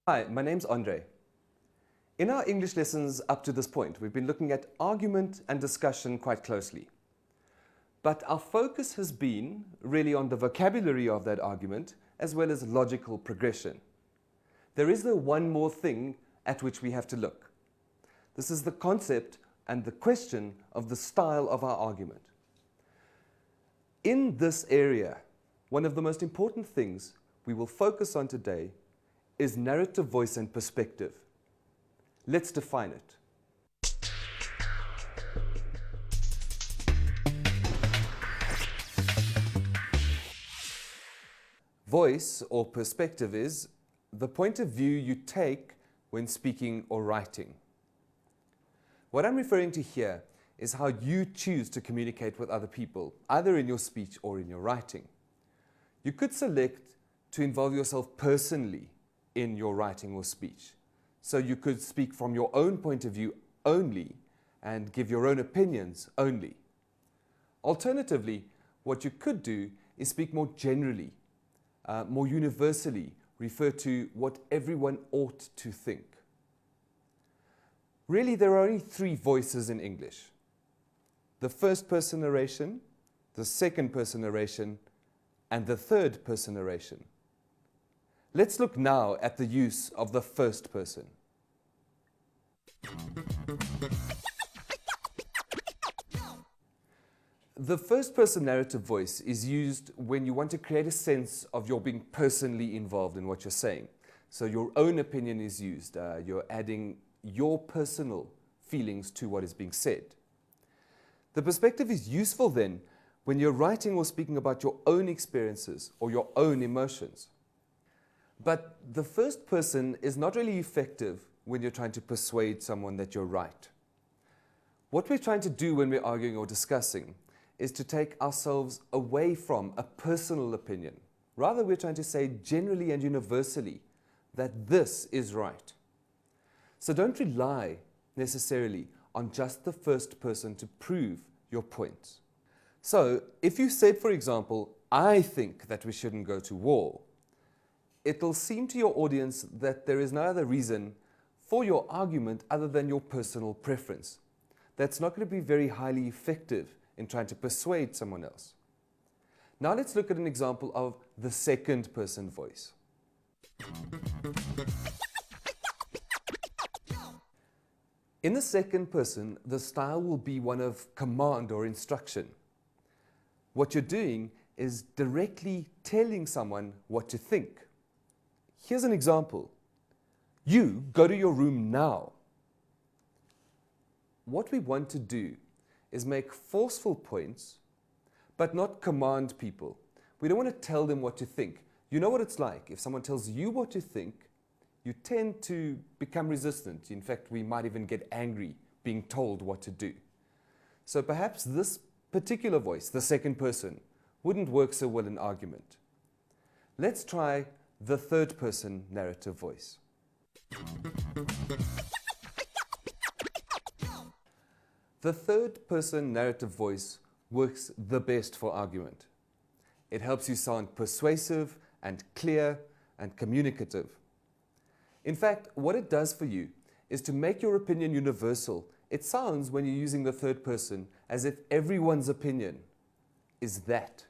Hi, my name's Andre. In our English lessons up to this point, we've been looking at argument and discussion quite closely. But our focus has been really on the vocabulary of that argument as well as logical progression. There is though one more thing at which we have to look. This is the concept and the question of the style of our argument. In this area, one of the most important things we will focus on today is narrative voice and perspective. Let's define it. Voice or perspective is the point of view you take when speaking or writing. What I'm referring to here is how you choose to communicate with other people, either in your speech or in your writing. You could select to involve yourself personally in your writing or speech. So you could speak from your own point of view only and give your own opinions only. Alternatively, what you could do is speak more generally, more universally, refer to what everyone ought to think. Really, there are only three voices in English: the first person narration, the second person narration, and the third person narration. Let's look now at the use of the first person. The first person narrative voice is used when you want to create a sense of your being personally involved in what you're saying. So your own opinion is used. You're adding your personal feelings to what is being said. The perspective is useful then when you're writing or speaking about your own experiences or your own emotions. But the first person is not really effective when you're trying to persuade someone that you're right. What we're trying to do when we're arguing or discussing is to take ourselves away from a personal opinion. Rather, we're trying to say generally and universally that this is right. So don't rely necessarily on just the first person to prove your point. So if you said, for example, "I think that we shouldn't go to war," it'll seem to your audience that there is no other reason for your argument other than your personal preference. That's not going to be very highly effective in trying to persuade someone else. Now let's look at an example of the second person voice. In the second person, the style will be one of command or instruction. What you're doing is directly telling someone what to think. Here's an example. "You go to your room now." What we want to do is make forceful points, but not command people. We don't want to tell them what to think. You know what it's like. If someone tells you what to think, you tend to become resistant. In fact, we might even get angry being told what to do. So perhaps this particular voice, the second person, wouldn't work so well in argument. Let's try the third person narrative voice. The third person narrative voice works the best for argument. It helps you sound persuasive and clear and communicative. In fact, what it does for you is to make your opinion universal. It sounds, when you're using the third person, as if everyone's opinion is that,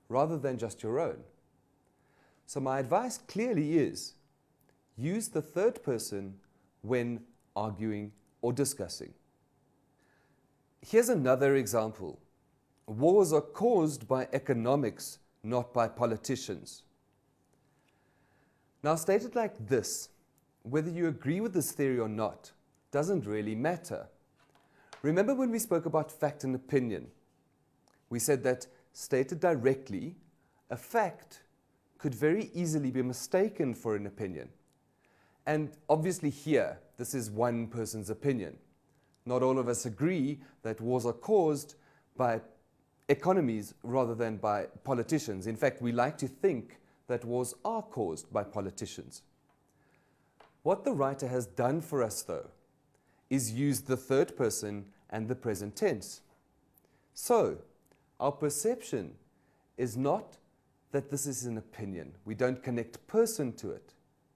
rather than just your own. So my advice clearly is, use the third person when arguing or discussing. Here's another example. Wars are caused by economics, not by politicians. Now, stated like this, whether you agree with this theory or not doesn't really matter. Remember when we spoke about fact and opinion? We said that, stated directly, a fact could very easily be mistaken for an opinion. And obviously here, this is one person's opinion. Not all of us agree that wars are caused by economies rather than by politicians. In fact, we like to think that wars are caused by politicians. What the writer has done for us, though, is use the third person and the present tense. So, our perception is not that this is an opinion. We don't connect person to it.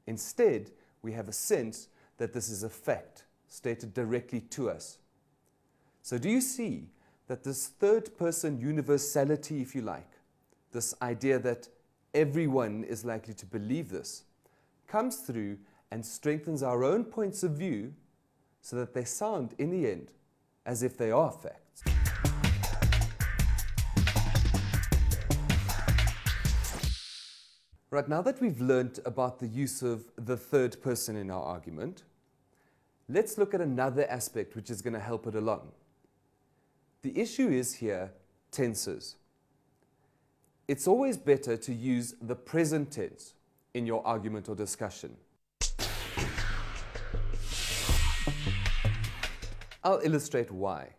Instead, we have a sense that this is a fact stated directly to us. So do you see that this third person universality, if you like, this idea that everyone is likely to believe this, comes through and strengthens our own points of view so that they sound, in the end, as if they are facts. Right, now that we've learnt about the use of the third person in our argument, let's look at another aspect which is going to help it along. The issue is here tenses. It's always better to use the present tense in your argument or discussion. I'll illustrate why.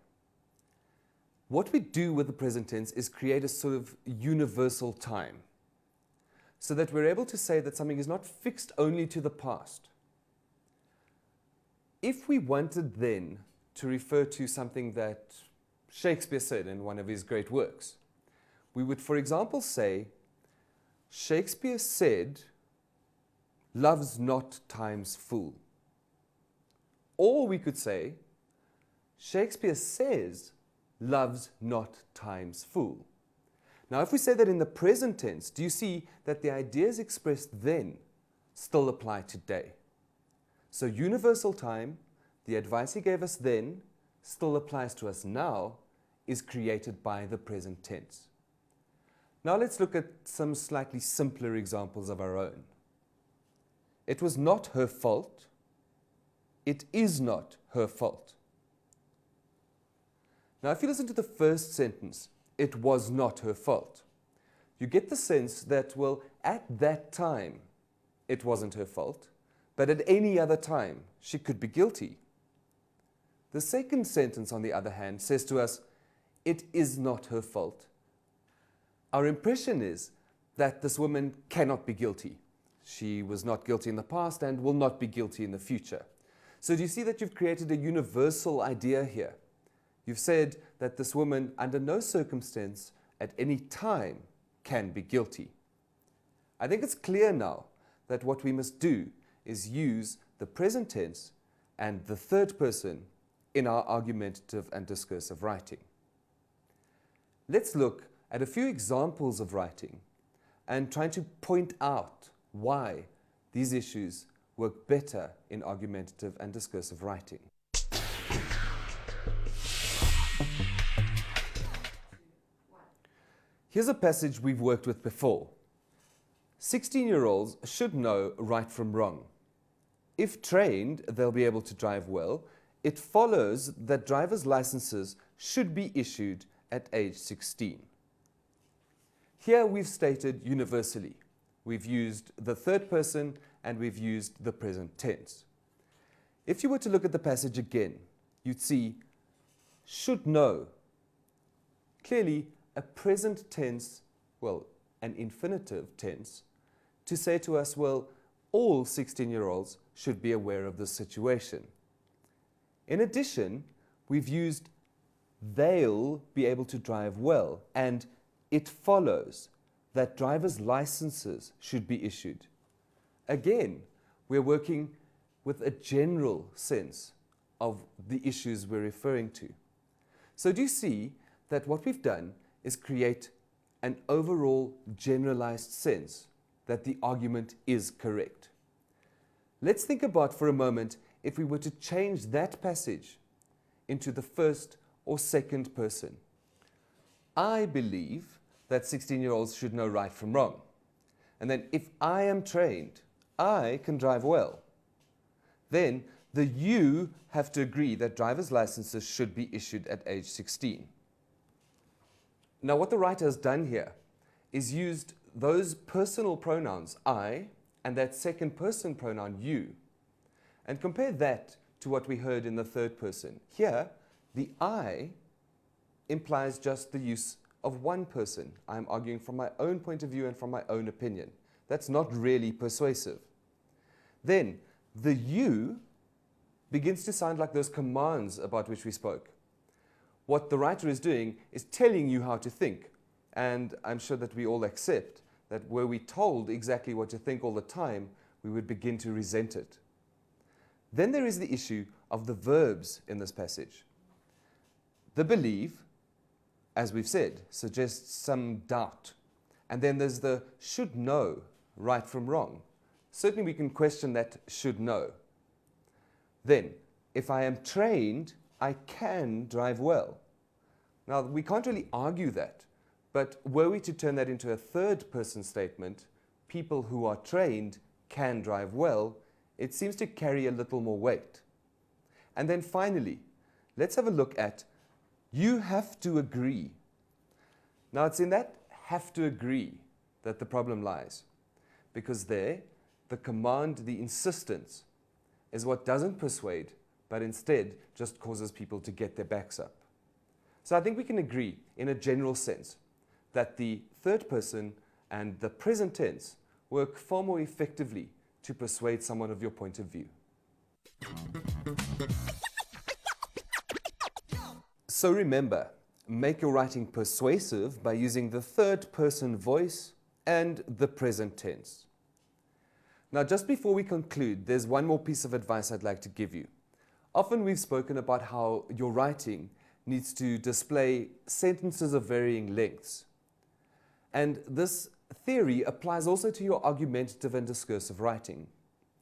What we do with the present tense is create a sort of universal time, so that we're able to say that something is not fixed only to the past. If we wanted then to refer to something that Shakespeare said in one of his great works, we would, for example, say, Shakespeare said, "Love's not time's fool." Or we could say, Shakespeare says, "Love's not time's fool." Now, if we say that in the present tense, do you see that the ideas expressed then still apply today? So universal time, the advice he gave us then, still applies to us now, is created by the present tense. Now let's look at some slightly simpler examples of our own. It was not her fault. It is not her fault. Now, if you listen to the first sentence, it was not her fault, you get the sense that, well, at that time, it wasn't her fault, but at any other time, she could be guilty. The second sentence, on the other hand, says to us, it is not her fault. Our impression is that this woman cannot be guilty. She was not guilty in the past and will not be guilty in the future. So do you see that you've created a universal idea here? You've said that this woman, under no circumstance, at any time, can be guilty. I think it's clear now that what we must do is use the present tense and the third person in our argumentative and discursive writing. Let's look at a few examples of writing and try to point out why these issues work better in argumentative and discursive writing. Here's a passage we've worked with before. 16-year-olds should know right from wrong. If trained, they'll be able to drive well. It follows that driver's licenses should be issued at age 16. Here we've stated universally. We've used the third person and we've used the present tense. If you were to look at the passage again, you'd see should know. Clearly, a present tense, well, an infinitive tense, to say to us, well, all 16-year-olds should be aware of this situation. In addition, we've used they'll be able to drive well, and it follows that driver's licenses should be issued. Again, we're working with a general sense of the issues we're referring to. So do you see that what we've done is create an overall generalized sense that the argument is correct? Let's think about for a moment if we were to change that passage into the first or second person. I believe that 16-year-olds should know right from wrong. And then if I am trained, I can drive well. Then the you have to agree that driver's licenses should be issued at age 16. Now, what the writer has done here is used those personal pronouns, I, and that second person pronoun, you, and compare that to what we heard in the third person. Here, the I implies just the use of one person. I'm arguing from my own point of view and from my own opinion. That's not really persuasive. Then, the you begins to sound like those commands about which we spoke. What the writer is doing is telling you how to think. And I'm sure that we all accept that were we told exactly what to think all the time, we would begin to resent it. Then there is the issue of the verbs in this passage. The believe, as we've said, suggests some doubt. And then there's the should know, right from wrong. Certainly we can question that should know. Then, if I am trained, I can drive well. Now, we can't really argue that, but were we to turn that into a third person statement, people who are trained can drive well, it seems to carry a little more weight. And then finally, let's have a look at you have to agree. Now, it's in that have to agree that the problem lies, because there, the command, the insistence, is what doesn't persuade, but instead just causes people to get their backs up. So I think we can agree, in a general sense, that the third person and the present tense work far more effectively to persuade someone of your point of view. So remember, make your writing persuasive by using the third person voice and the present tense. Now, just before we conclude, there's one more piece of advice I'd like to give you. Often we've spoken about how your writing needs to display sentences of varying lengths. And this theory applies also to your argumentative and discursive writing.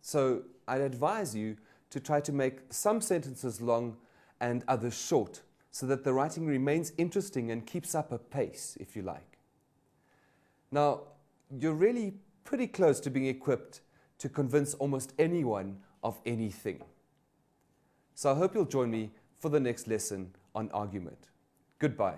So I'd advise you to try to make some sentences long and others short, so that the writing remains interesting and keeps up a pace, if you like. Now, you're really pretty close to being equipped to convince almost anyone of anything. So I hope you'll join me for the next lesson on argument. Goodbye.